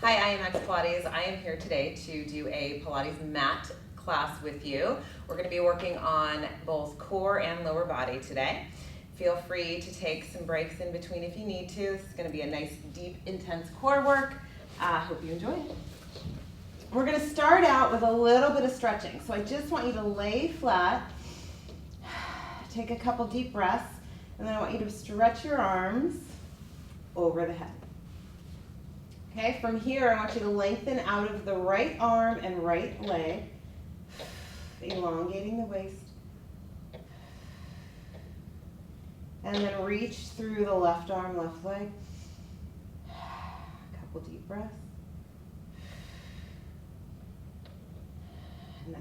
Hi, I am Max Pilates. I am here today to do a Pilates mat class with you. We're going to be working on both core and lower body today. Feel free to take some breaks in between if you need to. This is going to be a nice, deep, intense core work. Hope you enjoy it. We're going to start out with a little bit of stretching. So I just want you to lay flat, take a couple deep breaths, and then I want you to stretch your arms over the head. Okay, from here I want you to lengthen out of the right arm and right leg, elongating the waist. And then reach through the left arm, left leg. A couple deep breaths. Nice.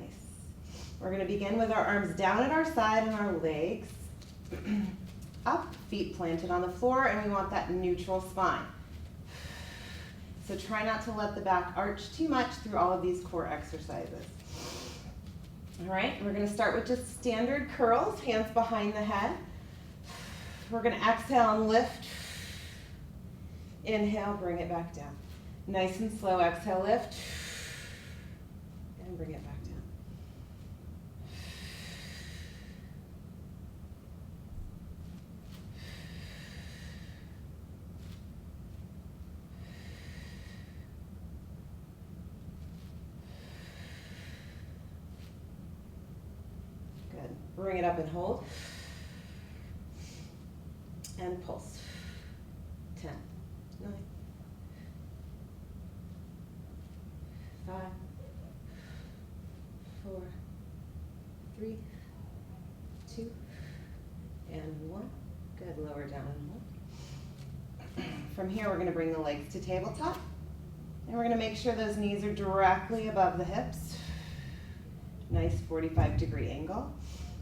We're going to begin with our arms down at our side and our legs up, feet planted on the floor, and we want that neutral spine. So try not to let the back arch too much through all of these core exercises. All right, we're going to start with just standard curls, hands behind the head. We're going to exhale and lift. Inhale, bring it back down. Nice and slow, exhale, lift. And bring it back down. Bring it up and hold. And pulse. 10, 9, 5, 4, 3, 2, and 1. Good, lower down and hold. From here, we're going to bring the legs to tabletop. And we're going to make sure those knees are directly above the hips. Nice 45-degree angle.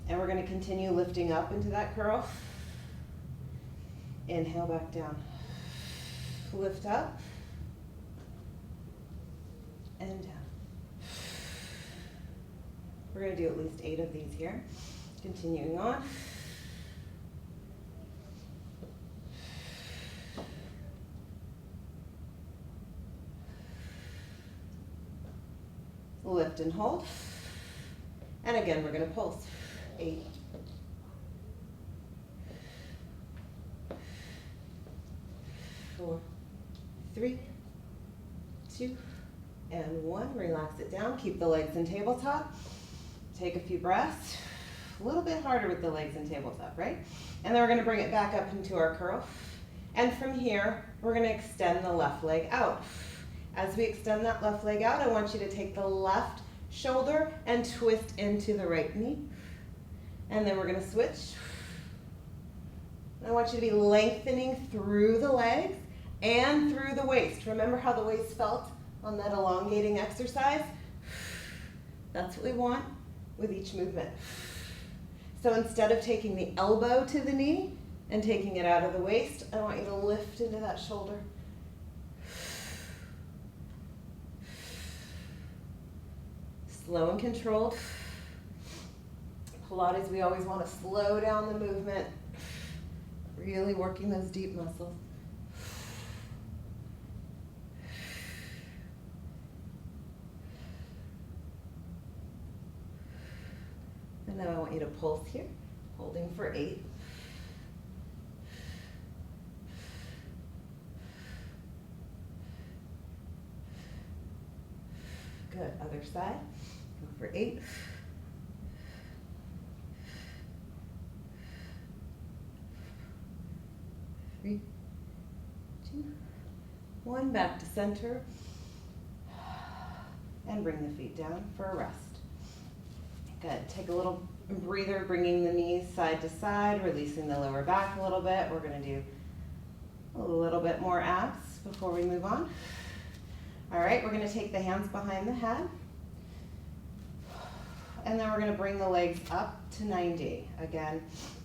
And we're going to continue lifting up into that curl. Inhale back down. Lift up. And down. We're going to do at least 8 of these here. Continuing on. Lift and hold. And again, we're going to pulse. 8, 4, 3, 2, and 1. Relax it down. Keep the legs in tabletop. Take a few breaths. A little bit harder with the legs in tabletop, right? And then we're going to bring it back up into our curl. And from here, we're going to extend the left leg out. As we extend that left leg out, I want you to take the left shoulder and twist into the right knee. And then we're going to switch. I want you to be lengthening through the legs and through the waist. Remember how the waist felt on that elongating exercise? That's what we want with each movement. So instead of taking the elbow to the knee and taking it out of the waist, I want you to lift into that shoulder. Slow and controlled. Pilates, we always want to slow down the movement, really working those deep muscles. And now I want you to pulse here, holding for 8. Good, other side, go for 8. 3, 2, 1, back to center, and bring the feet down for a rest. Good, take a little breather, bringing the knees side to side, releasing the lower back a little bit. We're going to do a little bit more abs before we move on. All right, we're going to take the hands behind the head, and then we're going to bring the legs up to 90. Again,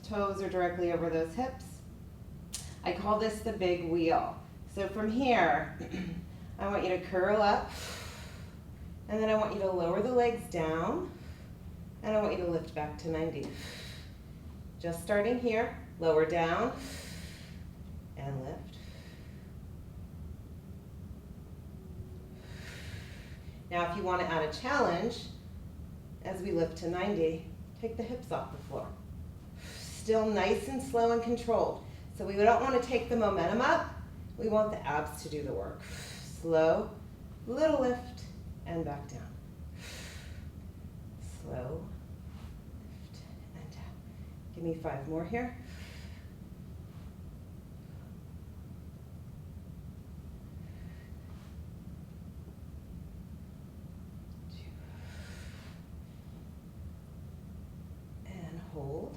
toes are directly over those hips. I call this the big wheel. So from here, I want you to curl up, and then I want you to lower the legs down, and I want you to lift back to 90. Just starting here, lower down, and lift. Now if you want to add a challenge, as we lift to 90, take the hips off the floor. Still nice and slow and controlled. So we don't want to take the momentum up, we want the abs to do the work. Slow, little lift, and back down. Slow, lift, and down. Give me 5 more here. Hold.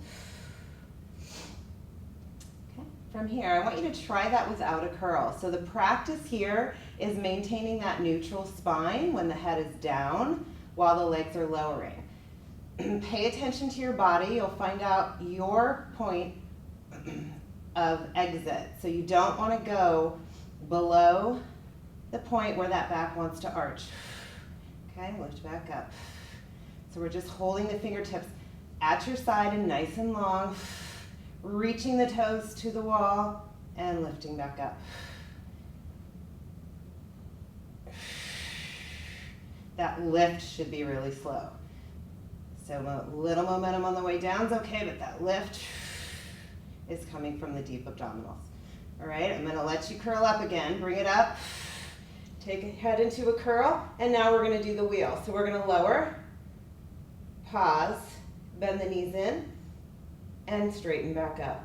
Okay. From here, I want you to try that without a curl. So the practice here is maintaining that neutral spine when the head is down while the legs are lowering. Pay attention to your body. You'll find out your point of exit. So you don't want to go below the point where that back wants to arch. Okay, lift back up. So we're just holding the fingertips at your side and nice and long, reaching the toes to the wall and lifting back up. That lift should be really slow. So a little momentum on the way down is okay, but that lift is coming from the deep abdominals. All right, I'm gonna let you curl up again. Bring it up, take a head into a curl, and now we're gonna do the wheel. So we're gonna lower, pause, bend the knees in, and straighten back up.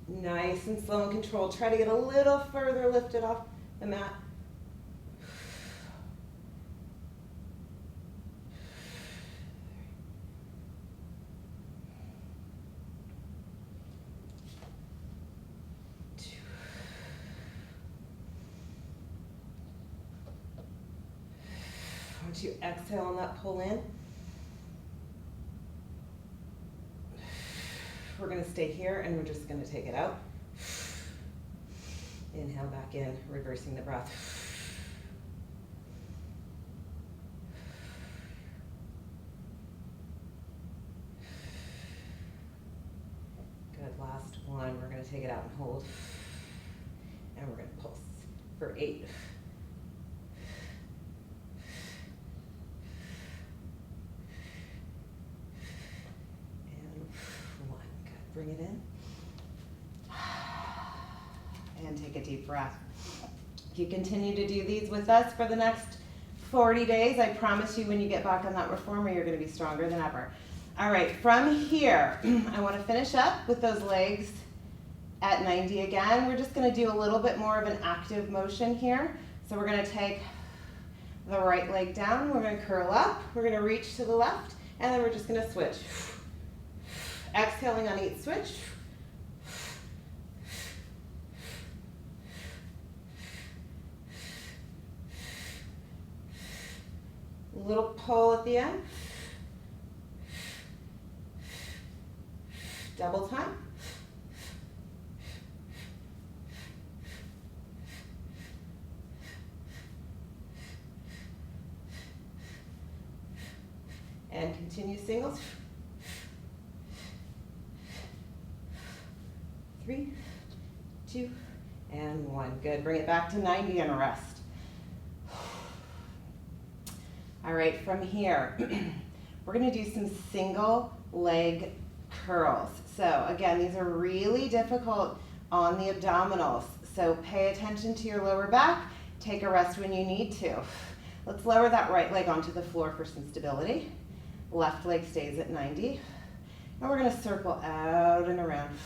Nice and slow and controlled. Try to get a little further lifted off the mat. Once you exhale on that pull in, we're going to stay here and we're just going to take it out. Inhale back in, reversing the breath. Good, last one. We're going to take it out and hold. And we're going to pulse for 8. Bring it in. And take a deep breath. If you continue to do these with us for the next 40 days, I promise you when you get back on that reformer, you're going to be stronger than ever. All right, from here, I want to finish up with those legs at 90 again. We're just going to do a little bit more of an active motion here. So we're going to take the right leg down. We're going to curl up. We're going to reach to the left. And then we're just going to switch. Exhaling on each switch. Little pull at the end. Double time. And continue singles. 3, 2, and 1. Good. Bring it back to 90 and rest. All right, from here, we're going to do some single leg curls. So again, these are really difficult on the abdominals. So pay attention to your lower back. Take a rest when you need to. Let's lower that right leg onto the floor for some stability. Left leg stays at 90. And we're going to circle out and around.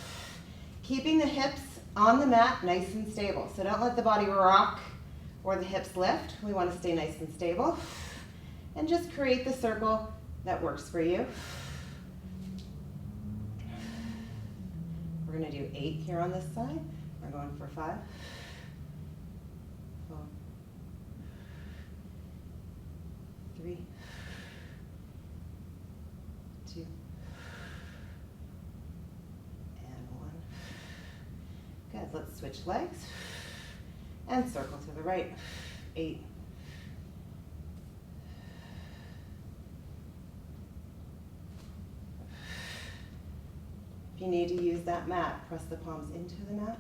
Keeping the hips on the mat nice and stable. So don't let the body rock or the hips lift. We want to stay nice and stable. And just create the circle that works for you. We're going to do 8 here on this side. We're going for 5, 4, 3, 2, and 1. Good, let's switch legs and circle to the right. 8. If you need to use that mat, press the palms into the mat.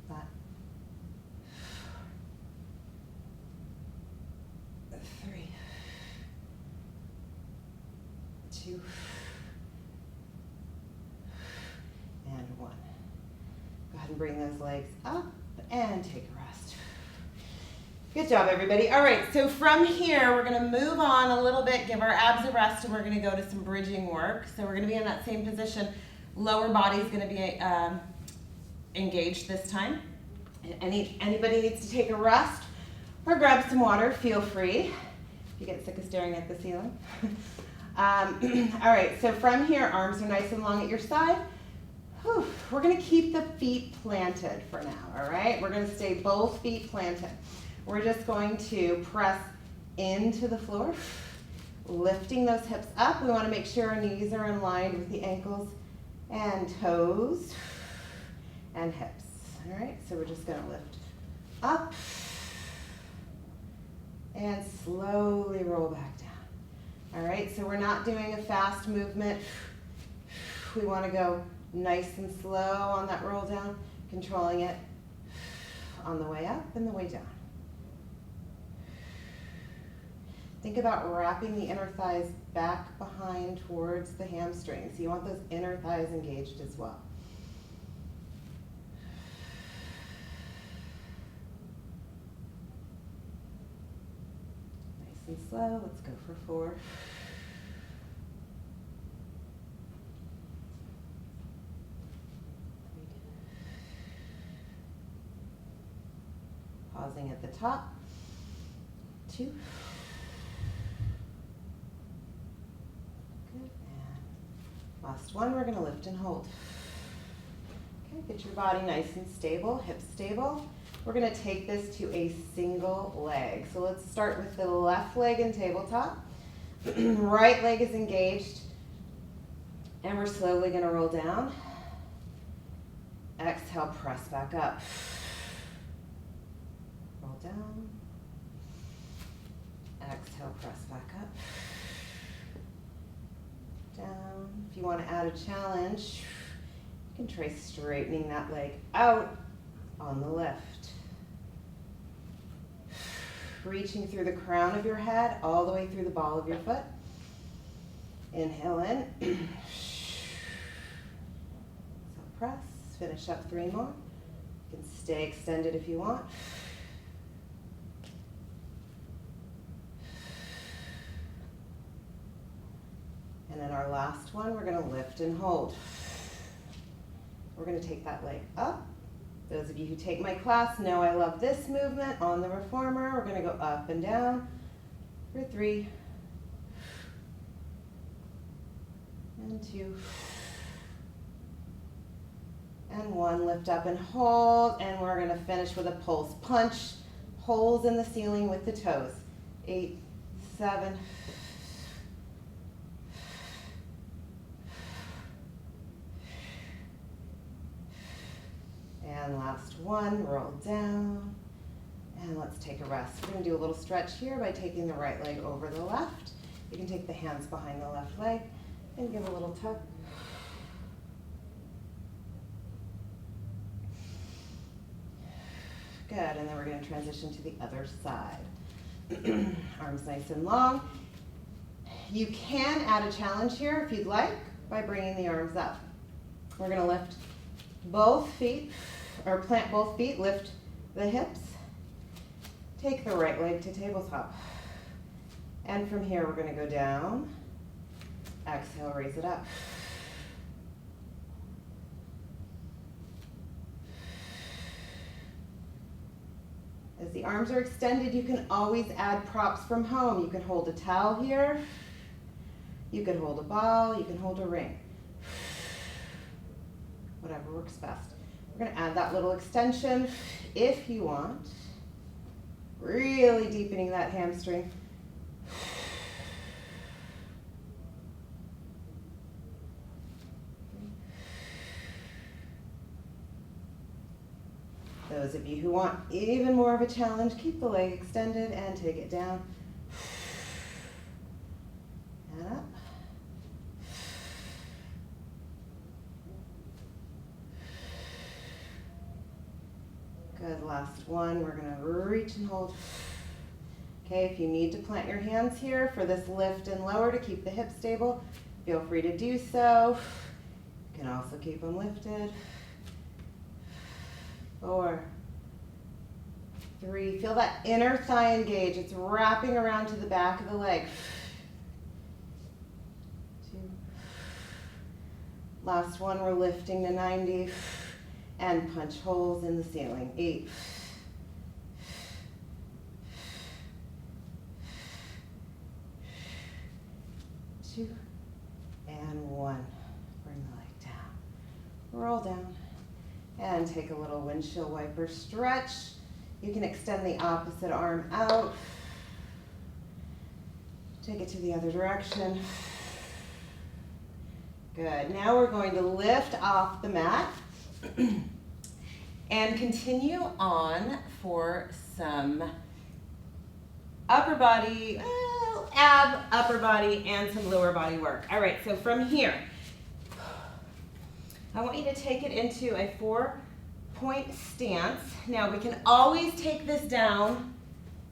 5, bring those legs up and take a rest. Good job, everybody. All right, so from here, we're gonna move on a little bit, give our abs a rest, and we're gonna go to some bridging work. So we're gonna be in that same position. Lower body's gonna be engaged this time. Anybody needs to take a rest or grab some water, feel free. If you get sick of staring at the ceiling. All right, so from here, arms are nice and long at your side. Whew. We're gonna keep the feet planted for now, all right? We're gonna stay both feet planted. We're just going to press into the floor, lifting those hips up. We wanna make sure our knees are in line with the ankles and toes and hips, all right? So we're just gonna lift up and slowly roll back down. All right, so we're not doing a fast movement. We wanna go nice and slow on that roll down, controlling it on the way up and the way down. Think about wrapping the inner thighs back behind towards the hamstrings. You want those inner thighs engaged as well. Nice and slow, let's go for 4. Pausing at the top, 2. Good, and last one, we're gonna lift and hold. Okay, get your body nice and stable, hips stable. We're gonna take this to a single leg. So let's start with the left leg in tabletop. Right leg is engaged, and we're slowly gonna roll down. Exhale, press back up. Roll down. Exhale, press back up. Down. If you want to add a challenge, you can try straightening that leg out on the lift. Reaching through the crown of your head all the way through the ball of your foot. Inhale in. So press. Finish up 3 more. You can stay extended if you want. And then our last one, we're gonna lift and hold. We're gonna take that leg up. Those of you who take my class know I love this movement on the reformer. We're gonna go up and down for 3, and 2, and 1. Lift up and hold, and we're gonna finish with a pulse. Punch holes in the ceiling with the toes. 8, 7, and last one, roll down, and let's take a rest. We're gonna do a little stretch here by taking the right leg over the left. You can take the hands behind the left leg and give a little tuck. Good, and then we're gonna transition to the other side. Arms nice and long. You can add a challenge here if you'd like by bringing the arms up. We're gonna lift both feet, or plant both feet, lift the hips. Take the right leg to tabletop. And from here, we're gonna go down. Exhale, raise it up. As the arms are extended, you can always add props from home. You can hold a towel here. You can hold a ball. You can hold a ring. Whatever works best. We're gonna add that little extension if you want. Really deepening that hamstring. Those of you who want even more of a challenge, keep the leg extended and take it down. And up. Good, last one. We're gonna reach and hold. Okay, if you need to plant your hands here for this lift and lower to keep the hips stable, feel free to do so. You can also keep them lifted. 4, 3. Feel that inner thigh engage. It's wrapping around to the back of the leg. 2. Last one, we're lifting to 90 and punch holes in the ceiling. 8. 2 and 1. Bring the leg down. Roll down and take a little windshield wiper stretch. You can extend the opposite arm out. Take it to the other direction. Good. Now we're going to lift off the mat and continue on for some upper body, upper body, and some lower body work. All right, so from here, I want you to take it into a 4-point stance. Now we can always take this down.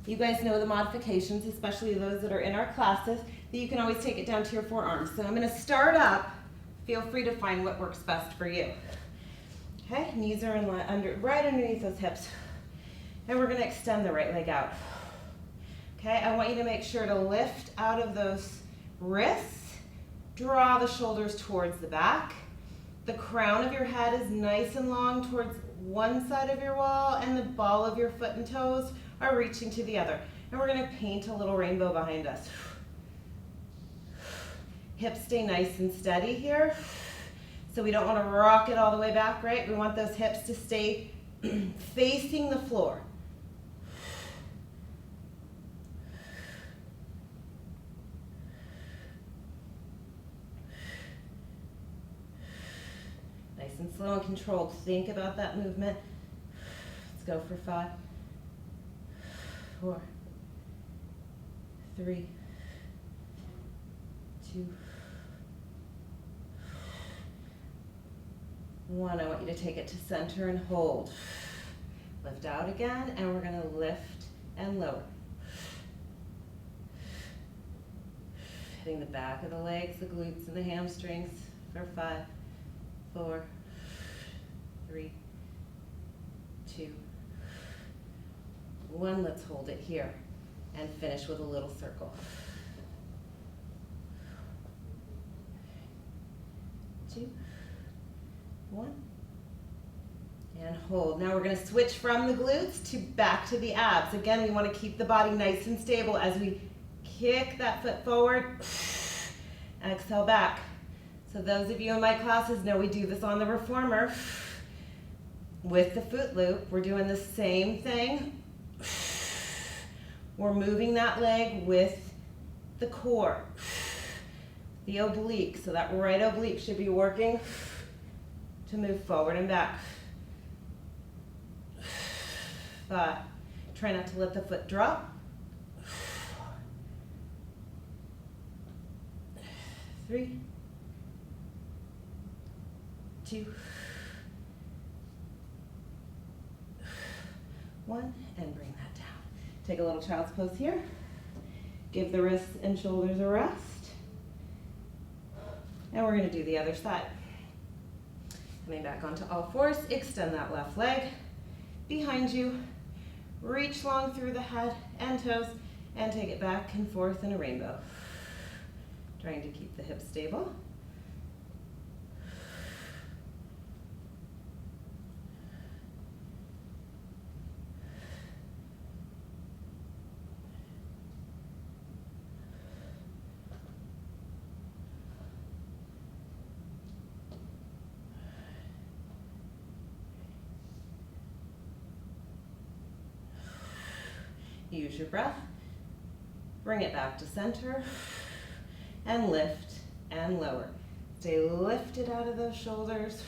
You guys know the modifications, especially those that are in our classes, that you can always take it down to your forearms. So I'm going to start up. Feel free to find what works best for you. Okay, knees are right underneath those hips. And we're going to extend the right leg out. Okay, I want you to make sure to lift out of those wrists. Draw the shoulders towards the back. The crown of your head is nice and long towards one side of your wall, and the ball of your foot and toes are reaching to the other. And we're going to paint a little rainbow behind us. Hips stay nice and steady here. So we don't want to rock it all the way back, right? We want those hips to stay facing the floor. Nice and slow and controlled. Think about that movement. Let's go for 5, 4, 3, 2, 1. I want you to take it to center and hold. Lift out again, and we're going to lift and lower. Hitting the back of the legs, the glutes, and the hamstrings for 5, 4, 3, 2, 1. Let's hold it here and finish with a little circle. 2, 1, and hold. Now we're going to switch from the glutes to back to the abs. Again, we want to keep the body nice and stable as we kick that foot forward, exhale back. So those of you in my classes know we do this on the reformer with the foot loop. We're doing the same thing. We're moving that leg with the core, the oblique. So that right oblique should be working to move forward and back. 5. Try not to let the foot drop. 3, 2, 1, and bring that down. Take a little child's pose here. Give the wrists and shoulders a rest. And we're going to do the other side. Coming back onto all fours, extend that left leg behind you. Reach long through the head and toes, and take it back and forth in a rainbow. Trying to keep the hips stable. Use your breath. Bring it back to center. And lift and lower. Stay lifted out of those shoulders.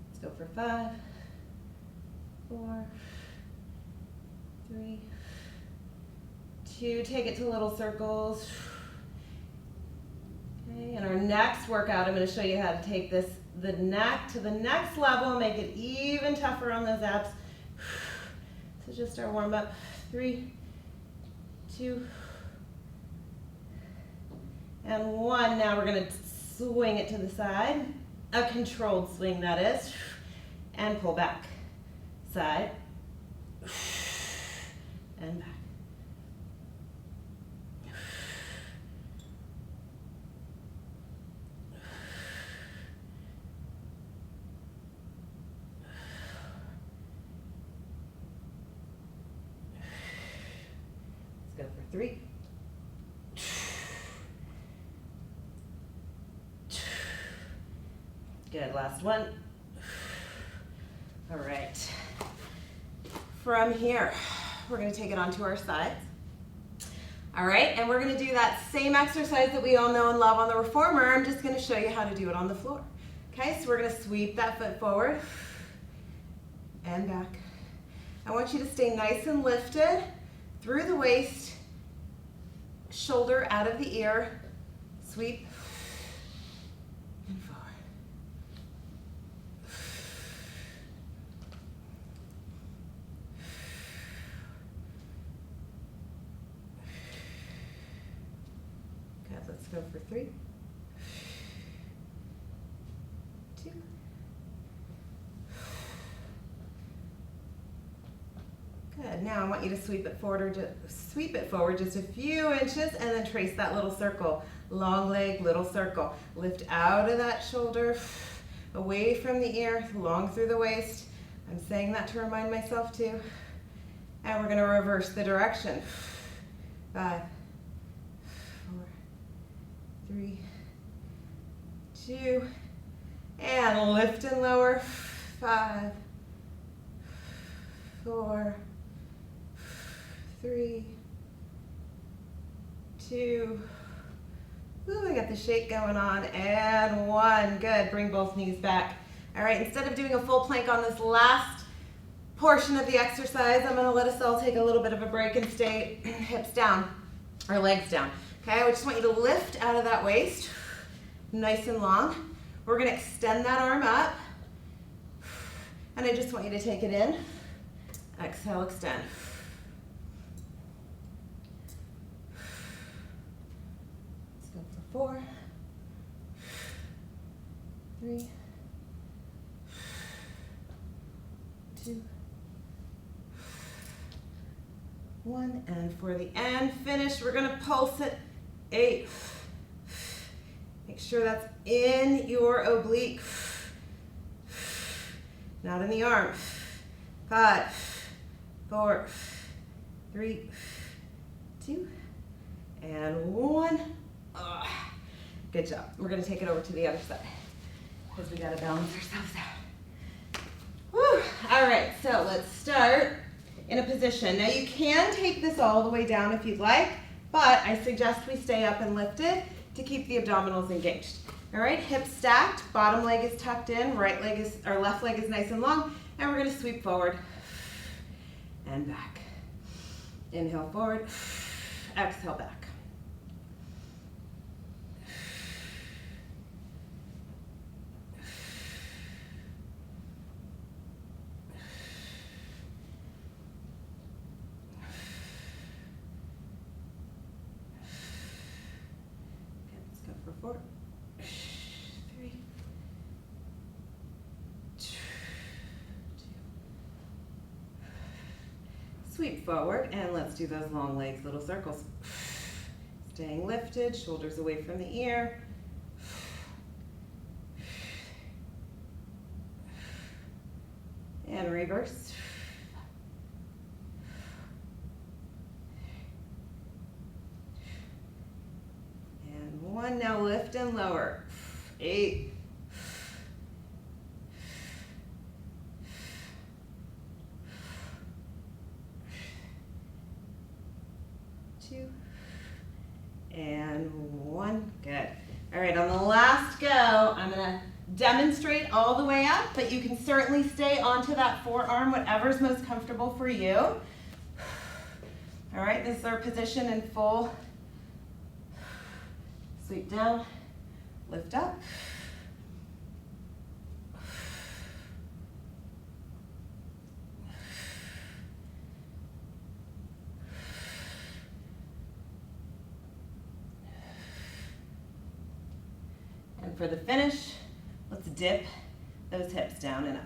Let's go for 5, 4, 3, 2. Take it to little circles. Okay, in our next workout, I'm going to show you how to take this, the neck to the next level, make it even tougher on those abs. So just our warm up. 3, 2, and 1. Now we're gonna swing it to the side. A controlled swing, that is. And pull back. Side. And back. Let's go for 3. Good, last one. All right. From here, we're gonna take it onto our sides. All right, and we're gonna do that same exercise that we all know and love on the reformer. I'm just gonna show you how to do it on the floor. Okay, so we're gonna sweep that foot forward and back. I want you to stay nice and lifted through the waist, shoulder out of the ear, sweep, and forward. Good, let's go for 3, 2, good. Now I want you to sweep it forward just a few inches and then trace that little circle. Long leg, little circle. Lift out of that shoulder, away from the ear, long through the waist. I'm saying that to remind myself too. And we're gonna reverse the direction. 5, 4, 3, 2, and lift and lower. 5, 4, 3, 2, ooh, we got the shake going on, and 1. Good, bring both knees back. All right, instead of doing a full plank on this last portion of the exercise, I'm gonna let us all take a little bit of a break and stay hips down, or legs down. Okay, I just want you to lift out of that waist, nice and long. We're gonna extend that arm up, and I just want you to take it in. Exhale, extend. Let's go for 4, 3, 2, 1, and for the end finish, we're gonna pulse it. 8. Make sure that's in your oblique, not in the arm. 5, 4, 3, 2, and 1. Good job. We're gonna take it over to the other side because we gotta balance ourselves out. Whew. All right, so let's start in a position. Now you can take this all the way down if you'd like, but I suggest we stay up and lifted to keep the abdominals engaged. All right, hips stacked, bottom leg is tucked in, left leg is nice and long, and we're gonna sweep forward and back. Inhale forward, exhale back. Let's go for 4, 3, 2. Sweep forward, and let's do those long legs, little circles. Staying lifted, shoulders away from the ear. And reverse. And 1, now lift and lower. 8. 2, and 1. Good. All right, on the last go, I'm gonna demonstrate all the way up, but you can certainly stay onto that forearm, whatever's most comfortable for you. All right, this is our position in full. Sweep down, lift up. for the finish, let's dip those hips down and up.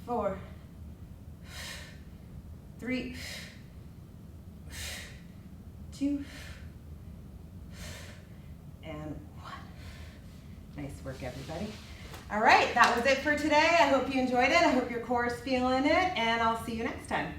4, 3, 2, and 1. Nice work, everybody. All right, that was it for today. I hope you enjoyed it. I hope your core is feeling it, and I'll see you next time.